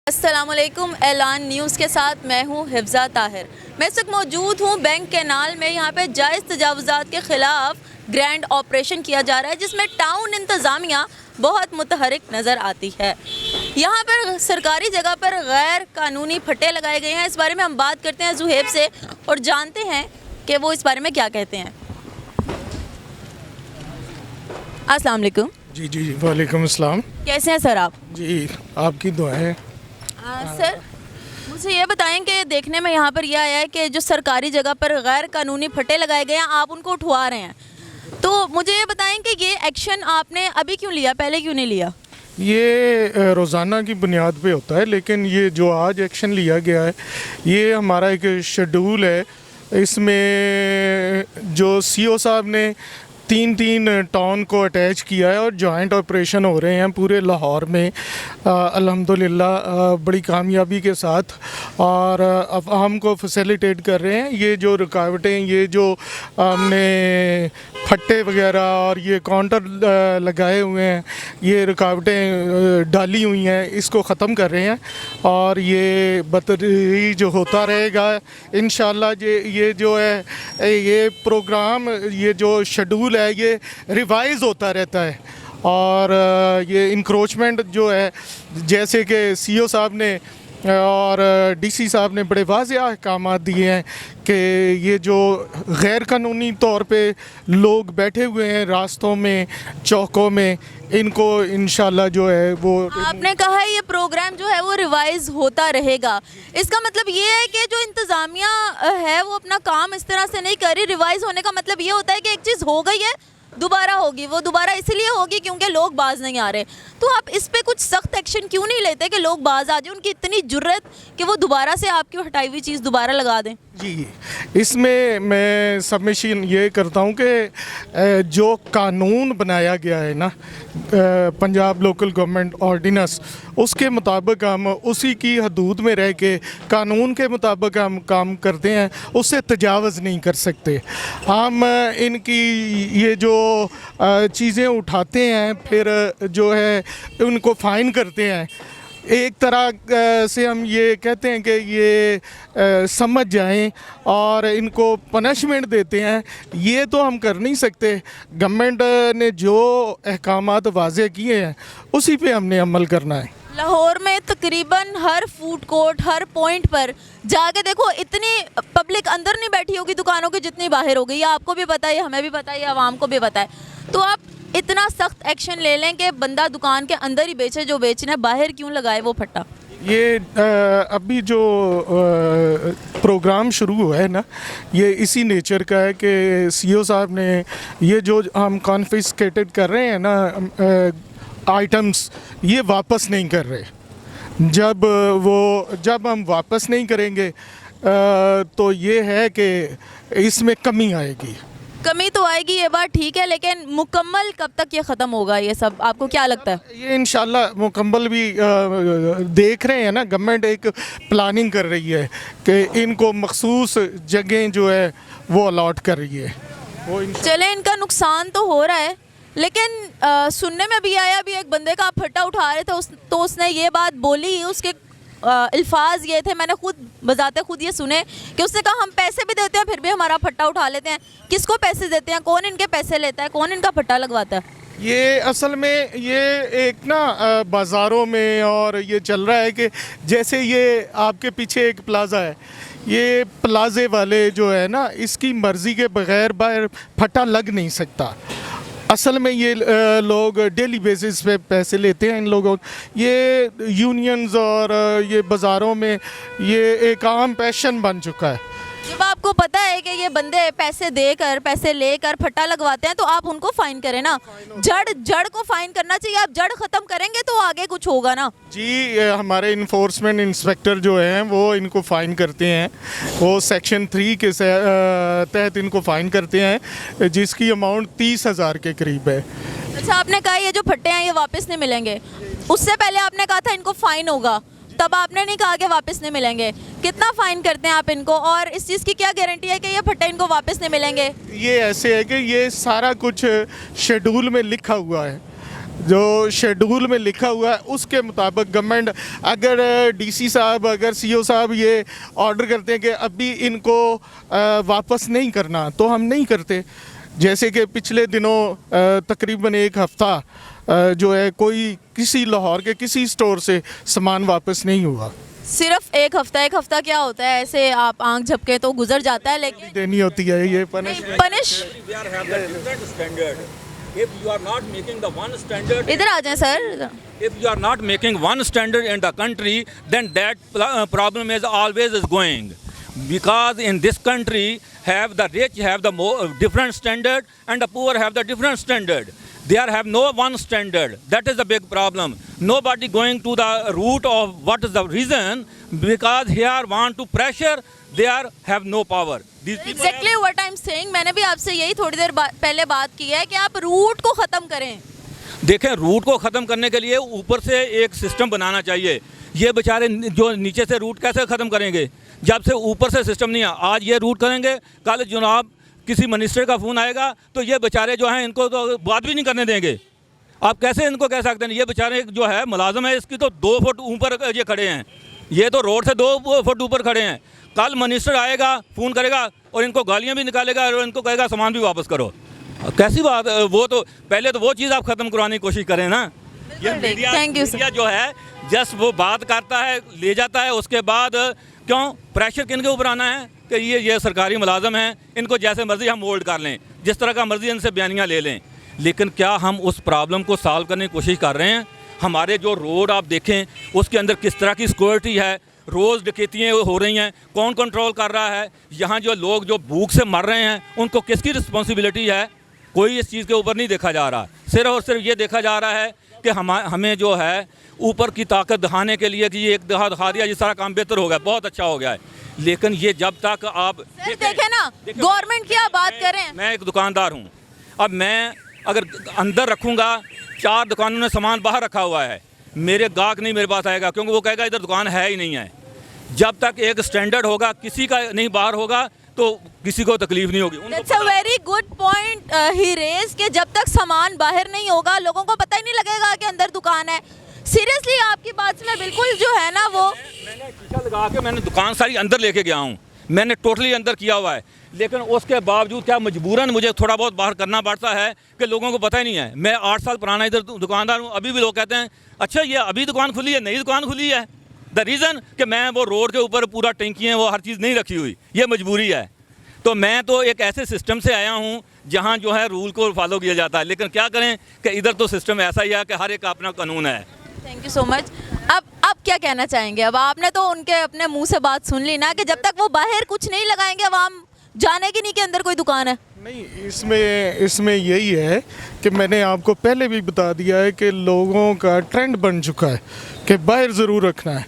अस्सलामुअलैकुम। ऐलान न्यूज़ के साथ मैं हूं हिफ्ज़ा ताहिर। मैं इस वक्त मौजूद हूं बैंक कैनाल में। यहां पे जायज़ तजावुज़ात के ख़िलाफ़ ग्रैंड ऑपरेशन किया जा रहा है, जिसमें टाउन इंतज़ामिया बहुत मुतहरिक नज़र आती है। यहाँ पर सरकारी जगह पर गैर कानूनी फट्टे लगाए गए हैं। इस बारे में हम बात करते हैं ज़ुहैब से और जानते हैं कि वो इस बारे में क्या कहते हैं। अस्सलाम वालेकुम। जी जी वालेकुम अस्सलाम। कैसे हैं सर आप? जी आपकी दुआएं। सर मुझे ये बताएं कि देखने में यहाँ पर यह आया है कि जो सरकारी जगह पर गैर कानूनी फट्टे लगाए गए हैं, आप उनको उठवा रहे हैं। तो मुझे ये बताएं कि ये एक्शन आपने अभी क्यों लिया, पहले क्यों नहीं लिया? ये रोज़ाना की बुनियाद पे होता है, लेकिन ये जो आज एक्शन लिया गया है ये हमारा एक शेड्यूल है। इसमें जो सीओ साहब ने तीन टाउन को अटैच किया है और जॉइंट ऑपरेशन हो रहे हैं पूरे लाहौर में अल्हम्दुलिल्लाह बड़ी कामयाबी के साथ, और अवाम को फैसिलिटेट कर रहे हैं। ये जो रुकावटें, ये जो हमने फट्टे वगैरह और ये काउंटर लगाए हुए हैं, ये रुकावटें डाली हुई हैं, इसको ख़त्म कर रहे हैं और ये बतदरीज जो होता रहेगा इंशाअल्लाह। ये जो है ये प्रोग्राम, ये जो शेड्यूल है ये रिवाइज़ होता रहता है। और ये इंक्रोचमेंट जो है, जैसे कि सीओ साहब ने और डीसी साहब ने बड़े वाज़ेह अहकामात दिए हैं कि ये जो गैर कानूनी तौर पे लोग बैठे हुए हैं रास्तों में, चौकों में, इनको इंशाल्लाह जो है वो आपने कहा है ये प्रोग्राम जो है वो रिवाइज होता रहेगा। इसका मतलब ये है कि जो इंतज़ामिया है वो अपना काम इस तरह से नहीं कर रही। रिवाइज होने का मतलब ये होता है कि एक चीज़ हो गई है, दोबारा होगी। वो दोबारा इसलिए होगी क्योंकि लोग बाज नहीं आ रहे। तो आप इस पे कुछ सख्त एक्शन क्यों नहीं लेते कि लोग बाज आ जाए, उनकी इतनी जुर्रत कि वो दोबारा से आपकी हटाई हुई चीज़ दोबारा लगा दें? जी, इसमें मैं सबमिशन ये करता हूँ कि जो कानून बनाया गया है ना, पंजाब लोकल गवर्नमेंट ऑर्डिनेंस, उसके मुताबिक हम उसी की हदूद में रह के कानून के मुताबिक हम काम करते हैं, उससे तजावज़ नहीं कर सकते। हम इनकी ये जो चीज़ें उठाते हैं फिर जो है उनको फ़ाइन करते हैं, एक तरह से हम ये कहते हैं कि ये समझ जाएं और इनको पनिशमेंट देते हैं। ये तो हम कर नहीं सकते। गवर्नमेंट ने जो अहकामात वाज़े किए हैं उसी पे हमने अमल करना है। लाहौर में तकरीबन हर फूड कोर्ट, हर पॉइंट पर जाके देखो, इतनी पब्लिक अंदर नहीं बैठी होगी दुकानों की जितनी बाहर हो गई। ये आपको भी पता है, हमें भी पता है, आवाम को भी पता है। तो आप इतना सख्त एक्शन ले लें कि बंदा दुकान के अंदर ही बेचे जो बेचना है, बाहर क्यों लगाए वो फट्टा? ये अभी जो प्रोग्राम शुरू हुआ है ना, ये इसी नेचर का है कि सीओ साहब ने ये जो हम कॉन्फिस्केटेड कर रहे हैं ना आइटम्स, ये वापस नहीं कर रहे। जब हम वापस नहीं करेंगे तो ये है कि इसमें कमी आएगी। कमी तो आएगी, ये बात ठीक है, लेकिन मुकम्मल कब तक ये ख़त्म होगा ये सब, आपको क्या लगता है? ये इंशाल्लाह मुकम्मल भी देख रहे हैं ना, गवर्नमेंट एक प्लानिंग कर रही है कि इनको मखसूस जगह जो है वो अलॉट कर रही है। चले, इनका नुकसान तो हो रहा है, लेकिन सुनने में भी आया, भी एक बंदे का आप फट्टा उठा रहे थे तो उसने ये बात बोली, उसके अल्फाज ये थे, मैंने खुद बजाते खुद ये सुने कि उसने कहा हम पैसे भी देते हैं फिर भी हमारा फट्टा उठा लेते हैं। किसको पैसे देते हैं, कौन इनके पैसे लेता है, कौन इनका फट्टा लगवाता है? ये असल में ये एक ना बाज़ारों में और ये चल रहा है कि जैसे ये आपके पीछे एक प्लाज़ा है, ये प्लाज़े वाले जो है ना, इसकी मर्ज़ी के बग़ैर बाहर फट्टा लग नहीं सकता। असल में ये लोग डेली बेसिस पे पैसे लेते हैं इन लोगों। ये यूनियंस और ये बाज़ारों में ये एक आम पैशन बन चुका है। जब आपको पता है कि ये बंदे पैसे लेकर फट्टा लगवाते हैं तो आप उनको फ़ाइन करें ना। जड़ को फ़ाइन करना चाहिए। आप जड़ ख़त्म करेंगे तो आगे कुछ होगा ना। जी, हमारे इन्फोर्समेंट इंस्पेक्टर जो हैं वो इनको फ़ाइन करते हैं। वो सेक्शन 3 के तहत इनको फ़ाइन करते हैं, जिसकी अमाउंट 30,000 के करीब है। अच्छा, आपने कहा ये जो फट्टे हैं ये वापस नहीं मिलेंगे, उससे पहले आपने कहा था इनको फ़ाइन होगा, तब आपने नहीं कहा कि वापस नहीं मिलेंगे। कितना फ़ाइन करते हैं आप इनको, और इस चीज़ की क्या गारंटी है कि ये फट्टे इनको वापस नहीं मिलेंगे? ये ऐसे है कि ये सारा कुछ शेड्यूल में लिखा हुआ है। जो शेड्यूल में लिखा हुआ है उसके मुताबिक गवर्नमेंट, अगर डीसी साहब, अगर सीओ साहब ये ऑर्डर करते हैं कि अभी इनको वापस नहीं करना, तो हम नहीं करते। जैसे कि पिछले दिनों तकरीबन एक हफ़्ता जो है कोई किसी लाहौर के किसी स्टोर से सामान वापस नहीं हुआ। सिर्फ एक हफ्ता क्या होता है, ऐसे आप आंख झपके तो गुजर जाता है, लेकिन देनी होती है ये punish. We are have the different standard. If you are not making the one standard, इधर आ जाएं sir. if you are not making one standard in the country, then that problem is always is going. Because in this country, have the rich have the more different standard and the poor have the different standard. They are have no one standard. That is the big problem. Nobody going to the root of what is the reason, because here want to pressure. They are have no power. These people exactly what I am saying. मैंने भी आपसे यही थोड़ी देर पहले बात की है कि आप रूट को ख़त्म करें। देखें, रूट को ख़त्म करने के लिए ऊपर से एक सिस्टम बनाना चाहिए। ये बेचारे जो नीचे से रूट कैसे ख़त्म करेंगे जब से ऊपर से सिस्टम नहीं है। आज ये रूट करेंगे, कल जनाब किसी मिनिस्टर का फ़ोन आएगा तो ये बेचारे जो हैं इनको तो बात भी नहीं करने देंगे। आप कैसे इनको कह सकते हैं? ये बेचारे जो है मुलाजम है, इसकी तो 2 फुट ऊपर ये खड़े हैं, ये तो रोड से 2 फुट ऊपर खड़े हैं। कल मिनिस्टर आएगा, फ़ोन करेगा और इनको गालियाँ भी निकालेगा और इनको कहेगा सामान भी वापस करो। कैसी बात? वो तो पहले तो वो चीज़ आप ख़त्म करवाने की कोशिश करें ना। ये मीडिया जो है जस्ट वो बात करता है, ले जाता है, उसके बाद क्यों प्रेशर किन के ऊपर आना है कि ये सरकारी मुलाजम हैं, इनको जैसे मर्ज़ी हम मोल्ड कर लें, जिस तरह का मर्ज़ी इनसे बयानियाँ ले लें। लेकिन क्या हम उस प्रॉब्लम को सॉल्व करने की कोशिश कर रहे हैं? हमारे जो रोड आप देखें उसके अंदर किस तरह की सिक्योरिटी है, रोज़ डकैतियाँ हो रही हैं, कौन कंट्रोल कर रहा है? यहाँ जो लोग जो भूख से मर रहे हैं उनको किसकी रिस्पॉन्सिबिलिटी है? कोई इस चीज़ के ऊपर नहीं देखा जा रहा। सिर्फ और सिर्फ ये देखा जा रहा है कि हमें जो है ऊपर की ताकत दिखाने के लिए कि ये एक दफ़ा दिखा दिया, ये सारा काम बेहतर हो गया, बहुत अच्छा हो गया है। लेकिन ये जब तक आप देखें ना, गवर्नमेंट की आप बात करें। मैं एक दुकानदार हूँ, अब मैं अगर अंदर रखूँगा, 4 दुकानों ने सामान बाहर रखा हुआ है, मेरे गाहक नहीं मेरे पास आएगा, क्योंकि वो कहेगा इधर दुकान है ही नहीं है। जब तक एक स्टैंडर्ड होगा, किसी का नहीं बाहर होगा, तो किसी को तकलीफ नहीं होगी। That's a very good point he raised कि जब तक सामान बाहर नहीं होगा लोगों को पता ही नहीं लगेगा कि अंदर दुकान है। सीरियसली आपकी बात से मैं बिल्कुल जो है ना वो मैंने शीशा लगा के मैंने दुकान सारी अंदर लेके गया हूँ, मैंने टोटली अंदर किया हुआ है। लेकिन उसके बावजूद क्या मजबूरन मुझे थोड़ा बहुत बाहर करना पड़ता है कि लोगों को पता ही नहीं है। मैं 8 साल पुराना इधर दुकानदार हूँ, अभी भी लोग कहते हैं अच्छा ये अभी दुकान खुली है, नई दुकान खुली है। द रीज़न कि मैं वो रोड के ऊपर पूरा टंकी है, वो हर चीज़ नहीं रखी हुई, ये मजबूरी है। तो मैं तो एक ऐसे सिस्टम से आया हूँ जहाँ जो है रूल को फॉलो किया जाता है। लेकिन क्या करें कि इधर तो सिस्टम ऐसा ही है कि हर एक का अपना कानून है। Thank you so much. अब क्या कहना चाहेंगे? अब आपने तो उनके अपने मुंह से बात सुन ली ना कि जब तक वो बाहर कुछ नहीं लगाएंगे अवाम जानेगी नहीं कि अंदर कोई दुकान है। नहीं, इसमें यही है कि मैंने आपको पहले भी बता दिया है कि लोगों का ट्रेंड बन चुका है कि बाहर ज़रूर रखना है,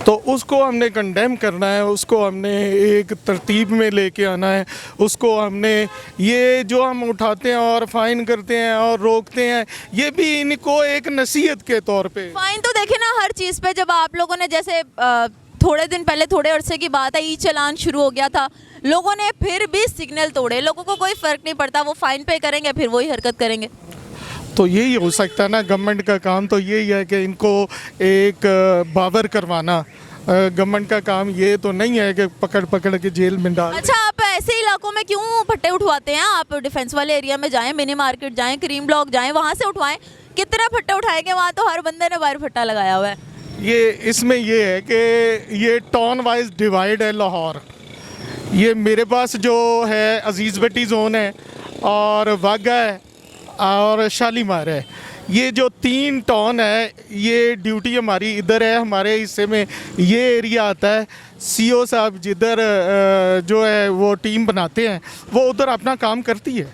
तो उसको हमने कंडेम करना है, उसको हमने एक तरतीब में लेके आना है। उसको हमने ये जो हम उठाते हैं और फ़ाइन करते हैं और रोकते हैं, ये भी इनको एक नसीहत के तौर पे। फाइन तो देखे ना हर चीज़ पे, जब आप लोगों ने जैसे थोड़े दिन पहले, थोड़े अरसे की बात है, ई चालान शुरू हो गया था, लोगों ने फिर भी सिग्नल तोड़े। लोगों को कोई फ़र्क नहीं पड़ता, वो फ़ाइन पे करेंगे फिर वही हरकत करेंगे। तो यही हो सकता है ना, गवर्नमेंट का काम तो यही है कि इनको एक बावर करवाना। गवर्नमेंट का काम ये तो नहीं है कि पकड़ के जेल में डाल। अच्छा, आप ऐसे इलाकों में क्यों फट्टे उठवाते हैं? आप डिफेंस वाले एरिया में जाएं, मिनी मार्केट जाएं, क्रीम ब्लॉक जाएं, वहाँ से उठवाएं। कितना फट्टे उठाएंगे? वहाँ तो हर बंदे ने बाहर फट्टा लगाया हुआ है। ये इसमें ये है कि ये टाउन वाइज डिवाइड है लाहौर। ये मेरे पास जो है अजीज़ भट्टी जोन है और वाघा है और शालीमार है। ये जो 3 टाउन है, ये ड्यूटी हमारी इधर है, हमारे हिस्से में ये एरिया आता है। सीओ साहब जिधर जो है वो टीम बनाते हैं, वो उधर अपना काम करती है।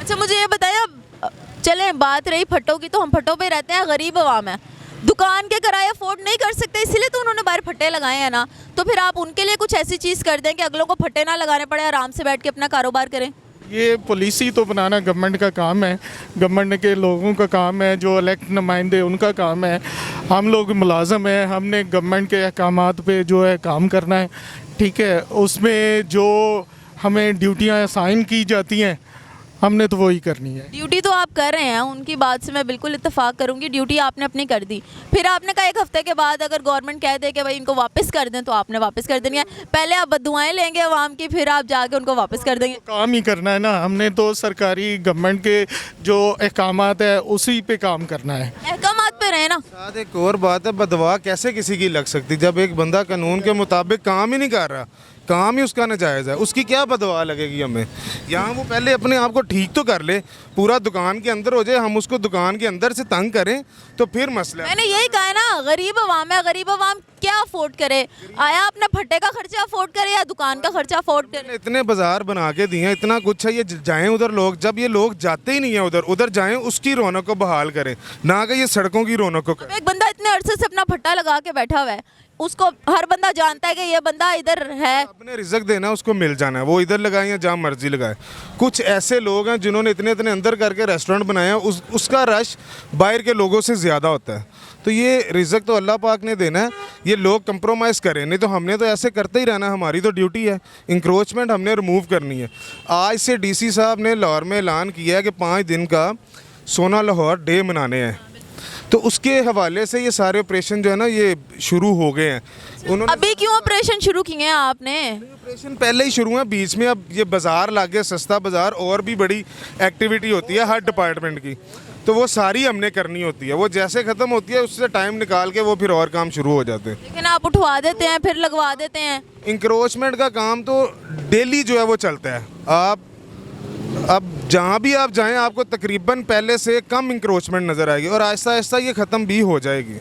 अच्छा, मुझे ये बताइए, अब चलें बात रही फट्टों की, तो हम फट्टों पे रहते हैं, गरीब आवाम है, दुकान के किराए अफोर्ड नहीं कर सकते, इसीलिए तो उन्होंने बाहर फट्टे लगाए हैं ना। तो फिर आप उनके लिए कुछ ऐसी चीज़ कर दें कि अगलों को फट्टे ना लगाने पड़े, आराम से बैठ के अपना कारोबार करें। ये पॉलिसी तो बनाना गवर्नमेंट का काम है, गवर्नमेंट के लोगों का काम है, जो इलेक्ट नुमाइंदे उनका काम है। हम लोग मुलाजम हैं, हमने गवर्नमेंट के अहकामात पे जो है काम करना है, ठीक है। उसमें जो हमें ड्यूटियां असाइन की जाती हैं, हमने तो वही करनी है। ड्यूटी तो आप कर रहे हैं, उनकी बात से मैं बिल्कुल इत्तेफाक करूंगी, ड्यूटी आपने अपनी कर दी। फिर आपने कहा 1 हफ्ते के बाद अगर गवर्नमेंट कह दे कि भाई इनको वापस कर दें, तो आपने वापस कर देनी है। पहले आप बद्दुआएं लेंगे अवाम की, फिर आप जाके उनको वापस कर देंगे। काम ही करना है ना, हमने तो सरकारी गवर्नमेंट के जो अहकामात है उसी पे काम करना है। अहकामात पे रहे ना। साथ एक और बात है, बदवा कैसे किसी की लग सकती जब एक बंदा कानून के मुताबिक काम ही नहीं कर रहा, काम ही उसका नाजायज़ है, उसकी क्या बदवा लगेगी हमें। यहाँ वो पहले अपने आप को ठीक तो कर ले, पूरा दुकान के अंदर हो जाए, हम उसको दुकान के अंदर से तंग करें तो फिर मसला है। मैंने यही कहा है ना, गरीब अवाम है, गरीब अवाम क्या अफोर्ड करे? आया अपने भट्टे का खर्चा अफोर्ड करे या दुकान का खर्चा अफोर्ड करे? इतने बाजार बना के दिए हैं, इतना कुछ है, ये जाएं उधर लोग, जब ये लोग जाते ही नहीं है उधर, उधर जाएं उसकी रौनक को बहाल करें, ना कि ये सड़कों की रौनक को करें। एक बंदा इतने अरसे से अपना भट्टा लगा के बैठा हुआ है, उसको हर बंदा जानता है कि ये बंदा इधर है। अपने रिजक देना, उसको मिल जाना है, वो इधर लगाए या जहाँ मर्जी लगाए। कुछ ऐसे लोग हैं जिन्होंने इतने इतने अंदर करके रेस्टोरेंट बनाए हैं, उसका रश बाहर के लोगों से ज़्यादा होता है। तो ये रिजक तो अल्लाह पाक ने देना है, ये लोग कंप्रोमाइज़ करें, नहीं तो हमने तो ऐसे करते ही रहना, हमारी तो ड्यूटी है, इंक्रोचमेंट हमने रिमूव करनी है। आज से डीसी साहब ने लाहौर में ऐलान किया है कि 5 दिन का सोना लाहौर डे मनाने हैं, तो उसके हवाले से ये सारे ऑपरेशन जो है ना ये शुरू हो गए हैं। उन्होंने अभी क्यों ऑपरेशन शुरू किए हैं आपने? ऑपरेशन पहले ही शुरू है, बीच में अब ये बाजार लागे, सस्ता बाजार, और भी बड़ी एक्टिविटी होती है हर डिपार्टमेंट की, तो वो सारी हमने करनी होती है। वो जैसे ख़त्म होती है उससे टाइम निकाल के वो फिर और काम शुरू हो जाते हैं। लेकिन आप उठवा देते हैं फिर लगवा देते हैं। इंक्रोचमेंट का काम तो डेली जो है वो चलता है। आप अब जहाँ भी आप जाएं आपको तकरीबन पहले से कम इंक्रोचमेंट नज़र आएगी, और आहिस्ता आहिस्ता ये ख़त्म भी हो जाएगी।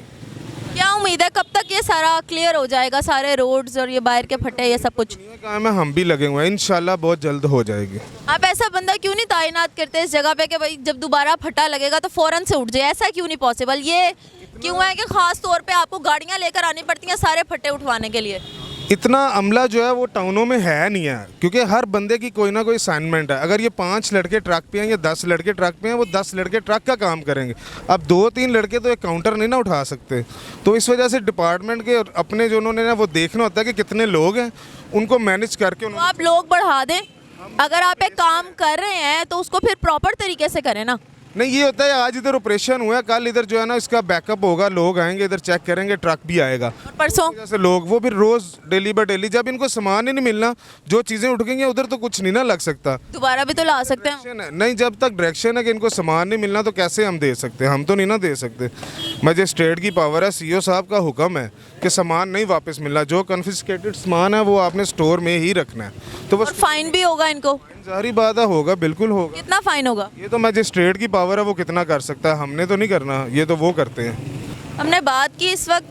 क्या उम्मीद है कब तक ये सारा क्लियर हो जाएगा, सारे रोड्स और ये बाहर के फटे ये सब कुछ? ये काम है, हम भी लगे हुए हैं, इंशाल्लाह बहुत जल्द हो जाएगी। आप ऐसा बंदा क्यों नहीं तैनात करते इस जगह पे कि भाई जब दोबारा फटा लगेगा तो फ़ौरन से उठ जाए? ऐसा क्यों नहीं पॉसिबल? ये क्यों है कि ख़ास तौर पे आपको गाड़ियाँ लेकर आनी पड़ती हैं सारे फटे उठवाने के लिए? इतना अमला जो है वो टाउनों में है नहीं है, क्योंकि हर बंदे की कोई ना कोई असाइनमेंट है। अगर ये 5 लड़के ट्रक पे हैं या 10 लड़के ट्रक पे हैं, वो 10 लड़के ट्रक का काम करेंगे। अब 2-3 लड़के तो एक काउंटर नहीं ना उठा सकते, तो इस वजह से डिपार्टमेंट के अपने जो उन्होंने ना वो देखना होता है कि कितने लोग हैं, उनको मैनेज करके तो आप लोग बढ़ा दें। अगर आप एक काम कर रहे हैं तो उसको फिर प्रॉपर तरीके से करें ना। नहीं, ये होता है आज इधर ऑपरेशन हुआ है, कल इधर जो है ना इसका बैकअप होगा, लोग आएंगे इधर चेक करेंगे, ट्रक भी आएगा। और परसों जैसे लोग वो फिर रोज़ डेली बाय डेली, जब इनको सामान ही नहीं मिलना, जो चीज़ें उठ गई हैं उधर तो कुछ नहीं ना लग सकता। दोबारा भी तो ला सकते हैं। डायरेक्शन है नहीं, जब तक डायरेक्शन है कि इनको सामान नहीं मिलना तो कैसे हम दे सकते हैं? हम तो नहीं ना दे सकते। मजिस्ट्रेट की पावर है, सीओ साहब का हुक्म है कि सामान नहीं वापस मिलना, जो कन्फिस्केटेड सामान है वो आपने स्टोर में ही रखना है। तो और बस फाइन भी होगा इनको? जाहिर बात है होगा, बिल्कुल होगा। कितना फाइन होगा? ये तो मजिस्ट्रेट की पावर है, वो कितना कर सकता है, हमने तो नहीं करना, ये तो वो करते हैं। हमने बात की इस वक्त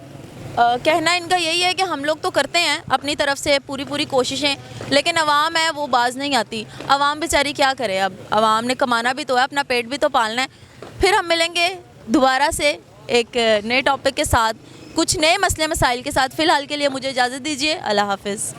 कहना इनका यही है कि हम लोग तो करते हैं अपनी तरफ से पूरी कोशिशें, लेकिन आवाम है वो बाज नहीं आती। आवाम बेचारी क्या करे? अब आवाम ने कमाना भी तो है, अपना पेट भी तो पालना है। फिर हम मिलेंगे दोबारा से एक नए टॉपिक के साथ, कुछ नए मसले मसाइल के साथ। फ़िलहाल के लिए मुझे इजाज़त दीजिए, अल्लाह हाफिज़।